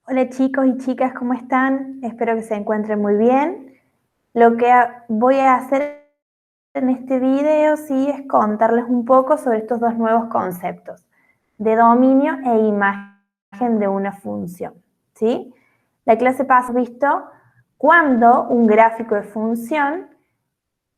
Hola chicos y chicas, ¿cómo están? Espero que se encuentren muy bien. Lo que voy a hacer en este video sí es contarles un poco sobre estos dos nuevos conceptos, de dominio e imagen de una función, ¿sí? La clase pasada hemos visto cuándo un gráfico de función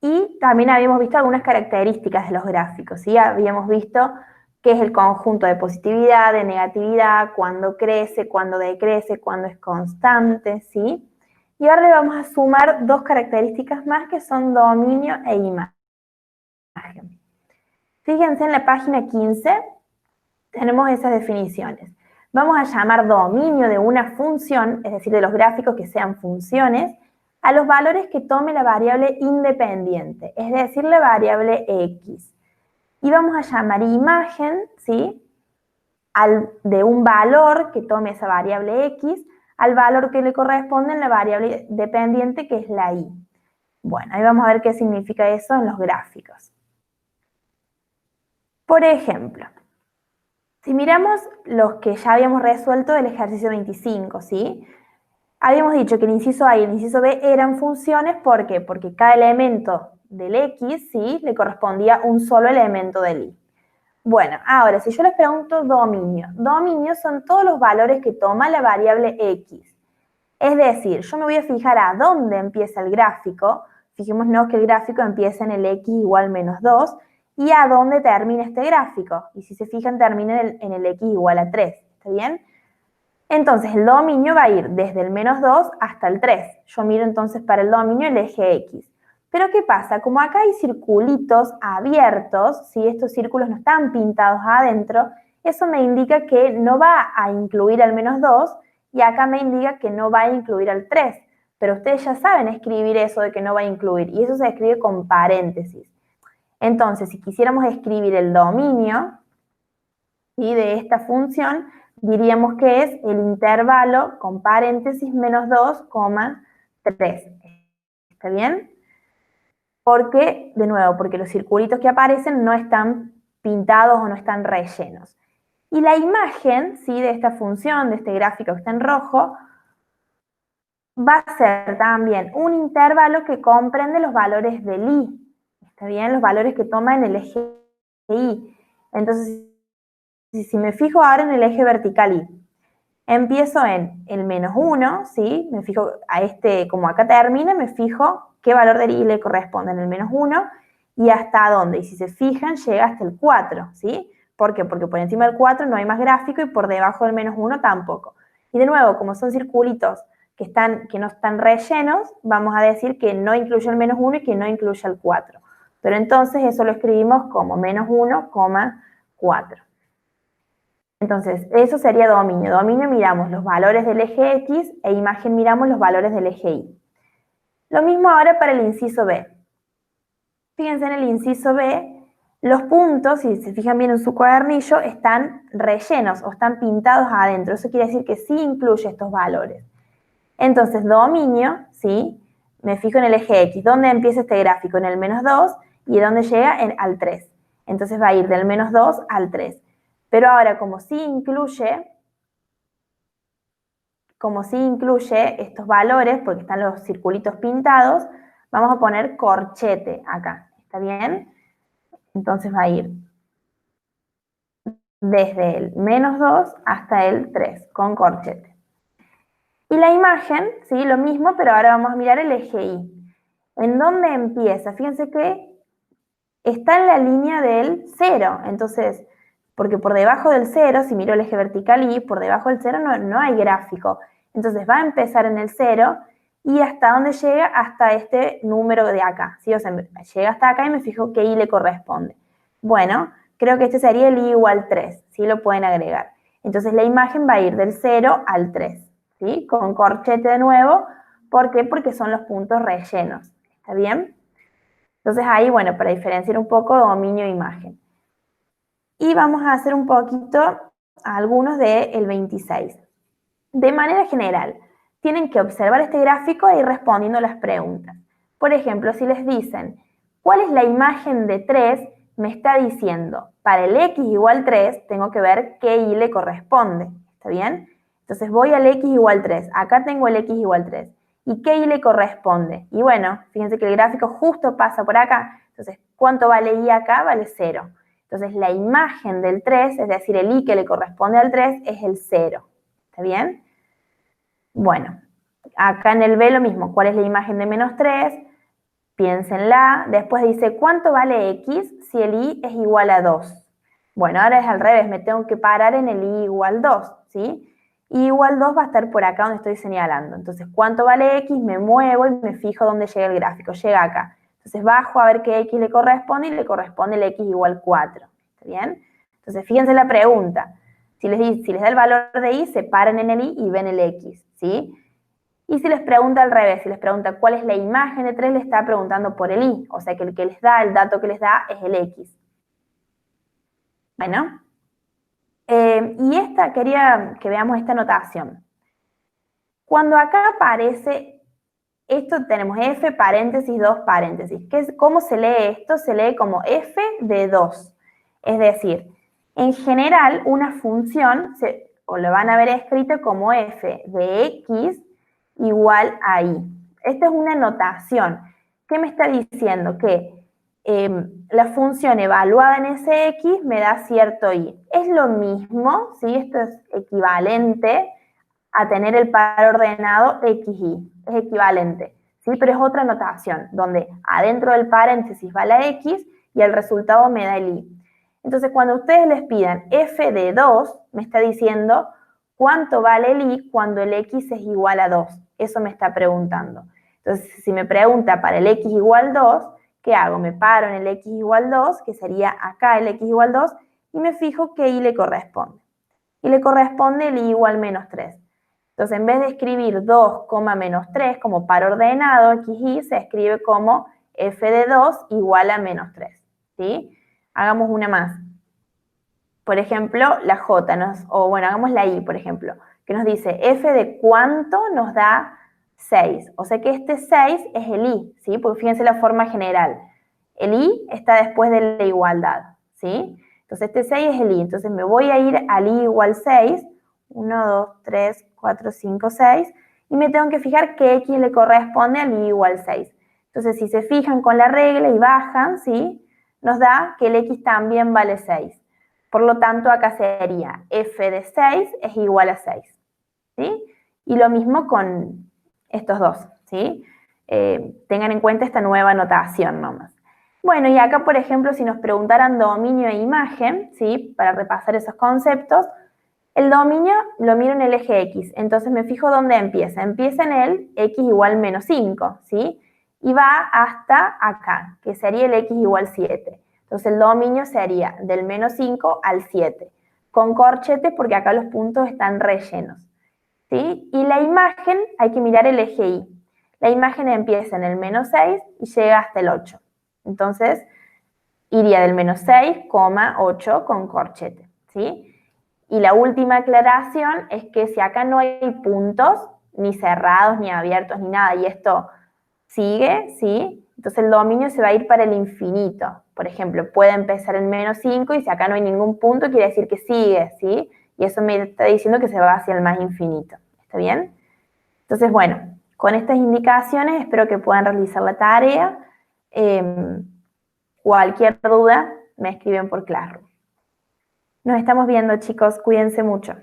y también habíamos visto algunas características de los gráficos, ¿sí? Habíamos visto qué es el conjunto de positividad, de negatividad, cuándo crece, cuándo decrece, cuándo es constante, ¿sí? Y ahora le vamos a sumar dos características más que son dominio e imagen. Fíjense en la página 15, tenemos esas definiciones. Vamos a llamar dominio de una función, es decir, de los gráficos que sean funciones, a los valores que tome la variable independiente, es decir, la variable x. Y vamos a llamar imagen, ¿sí?, de un valor que tome esa variable x al valor que le corresponde en la variable dependiente, que es la y. Bueno, ahí vamos a ver qué significa eso en los gráficos. Por ejemplo, si miramos los que ya habíamos resuelto del ejercicio 25, ¿sí? Habíamos dicho que el inciso A y el inciso B eran funciones, ¿por qué? Porque cada elemento del X, ¿sí?, le correspondía un solo elemento del Y. Bueno, ahora, si yo les pregunto dominio, dominio son todos los valores que toma la variable X. Es decir, yo me voy a fijar a dónde empieza el gráfico, fijémonos que el gráfico empieza en el X igual menos 2, y a dónde termina este gráfico. Y si se fijan, termina en el X igual a 3, ¿está bien? Entonces, el dominio va a ir desde el menos 2 hasta el 3. Yo miro entonces para el dominio el eje X. Pero ¿qué pasa? Como acá hay circulitos abiertos, si estos círculos no están pintados adentro, eso me indica que no va a incluir al menos 2 y acá me indica que no va a incluir al 3. Pero ustedes ya saben escribir eso de que no va a incluir y eso se escribe con paréntesis. Entonces, si quisiéramos escribir el dominio, ¿sí?, de esta función, diríamos que es el intervalo con paréntesis menos 2,3. ¿Está bien? Porque, de nuevo, porque los circulitos que aparecen no están pintados o no están rellenos. Y la imagen, ¿sí?, de esta función, de este gráfico que está en rojo, va a ser también un intervalo que comprende los valores del y. ¿Está bien? Los valores que toma en el eje y. Entonces, si me fijo ahora en el eje vertical y, empiezo en el menos 1, ¿sí? Me fijo a este, como acá termina, me fijo qué valor del i le corresponde en el menos 1 y hasta dónde. Y si se fijan, llega hasta el 4, ¿sí? ¿Por qué? Porque por encima del 4 no hay más gráfico y por debajo del menos 1 tampoco. Y de nuevo, como son circulitos que no están rellenos, vamos a decir que no incluye el menos 1 y que no incluye el 4. Pero entonces eso lo escribimos como menos 1,4. Entonces, eso sería dominio. Dominio miramos los valores del eje X e imagen miramos los valores del eje Y. Lo mismo ahora para el inciso B. Fíjense en el inciso B, los puntos, si se fijan bien en su cuadernillo, están rellenos o están pintados adentro. Eso quiere decir que sí incluye estos valores. Entonces, dominio, ¿sí? Me fijo en el eje X. ¿Dónde empieza este gráfico? En el menos 2 y ¿dónde llega? Al 3. Entonces va a ir del menos 2 al 3. Pero ahora, como sí incluye estos valores, porque están los circulitos pintados, vamos a poner corchete acá, ¿está bien? Entonces va a ir desde el menos 2 hasta el 3, con corchete. Y la imagen, ¿sí?, lo mismo, pero ahora vamos a mirar el eje Y. ¿En dónde empieza? Fíjense que está en la línea del 0, entonces, porque por debajo del 0, si miro el eje vertical Y, por debajo del 0 no hay gráfico. Entonces va a empezar en el 0 y ¿hasta dónde llega? Hasta este número de acá, ¿sí? O sea, llega hasta acá y me fijo qué Y le corresponde. Bueno, creo que este sería el Y igual 3, ¿sí? Lo pueden agregar. Entonces la imagen va a ir del 0 al 3, ¿sí? Con corchete de nuevo. ¿Por qué? Porque son los puntos rellenos. ¿Está bien? Entonces ahí, bueno, para diferenciar un poco dominio e imagen. Y vamos a hacer un poquito algunos del 26. De manera general, tienen que observar este gráfico e ir respondiendo las preguntas. Por ejemplo, si les dicen, ¿cuál es la imagen de 3? Me está diciendo, para el x igual 3, tengo que ver qué y le corresponde. ¿Está bien? Entonces voy al x igual 3. Acá tengo el x igual 3. ¿Y qué y le corresponde? Y bueno, fíjense que el gráfico justo pasa por acá. Entonces, ¿cuánto vale y acá? Vale 0. Entonces, la imagen del 3, es decir, el y que le corresponde al 3, es el 0. ¿Está bien? Bueno, acá en el b lo mismo. ¿Cuál es la imagen de menos 3? Piénsenla. Después dice, ¿cuánto vale x si el y es igual a 2? Bueno, ahora es al revés. Me tengo que parar en el y igual 2, ¿sí? Y igual 2 va a estar por acá donde estoy señalando. Entonces, ¿cuánto vale x? Me muevo y me fijo dónde llega el gráfico. Llega acá. Entonces, bajo a ver qué x le corresponde y le corresponde el x igual 4. ¿Está bien? Entonces, fíjense la pregunta. Si les da el valor de y, se paran en el y y ven el x, ¿sí? Y si les pregunta al revés, si les pregunta cuál es la imagen de 3, le está preguntando por el y. O sea que el que les da, el dato que les da, es el x. Bueno. Y quería que veamos esta notación. Cuando acá aparece, esto tenemos f paréntesis 2 paréntesis. ¿Cómo se lee esto? Se lee como f de 2. Es decir, en general una función, o lo van a ver escrito como f de x igual a y. Esta es una notación. ¿Qué me está diciendo? Que la función evaluada en ese x me da cierto y. Es lo mismo, ¿sí? Esto es equivalente a tener el par ordenado xy. Es equivalente, ¿sí? Pero es otra notación, donde adentro del paréntesis va la x y el resultado me da el y. Entonces, cuando ustedes les pidan f de 2, me está diciendo cuánto vale el y cuando el x es igual a 2. Eso me está preguntando. Entonces, si me pregunta para el x igual 2, ¿qué hago? Me paro en el x igual 2, que sería acá el x igual 2, y me fijo qué y le corresponde. Y le corresponde el y igual menos 3. Entonces, en vez de escribir 2, menos 3 como par ordenado, xy, se escribe como f de 2 igual a menos 3. ¿Sí? Hagamos una más. Por ejemplo, la j, hagamos la y, por ejemplo, que nos dice f de cuánto nos da 6. O sea que este 6 es el y, ¿sí? Porque fíjense la forma general. El y está después de la igualdad, ¿sí? Entonces este 6 es el y. Entonces me voy a ir al y igual 6. 1, 2, 3, 4, 5, 6. Y me tengo que fijar qué x le corresponde al y igual 6. Entonces si se fijan con la regla y bajan, ¿sí? Nos da que el x también vale 6. Por lo tanto, acá sería f de 6 es igual a 6. ¿Sí? Y lo mismo con estos dos, ¿sí? Tengan en cuenta esta nueva notación nomás. Bueno, y acá, por ejemplo, si nos preguntaran dominio e imagen, ¿sí? Para repasar esos conceptos, el dominio lo miro en el eje X, entonces me fijo dónde empieza. Empieza en el X igual menos 5, ¿sí? Y va hasta acá, que sería el X igual 7. Entonces el dominio sería del menos 5 al 7, con corchetes porque acá los puntos están rellenos, ¿sí? Y la imagen, hay que mirar el eje Y. La imagen empieza en el menos 6 y llega hasta el 8. Entonces, iría del menos 6, 8 con corchete, ¿sí? Y la última aclaración es que si acá no hay puntos, ni cerrados, ni abiertos, ni nada, y esto sigue, ¿sí? Entonces el dominio se va a ir para el infinito. Por ejemplo, puede empezar en menos 5 y si acá no hay ningún punto, quiere decir que sigue, ¿sí? Y eso me está diciendo que se va hacia el más infinito. ¿Está bien? Entonces, bueno, con estas indicaciones espero que puedan realizar la tarea. Cualquier duda, me escriben por Classroom. Nos estamos viendo, chicos. Cuídense mucho.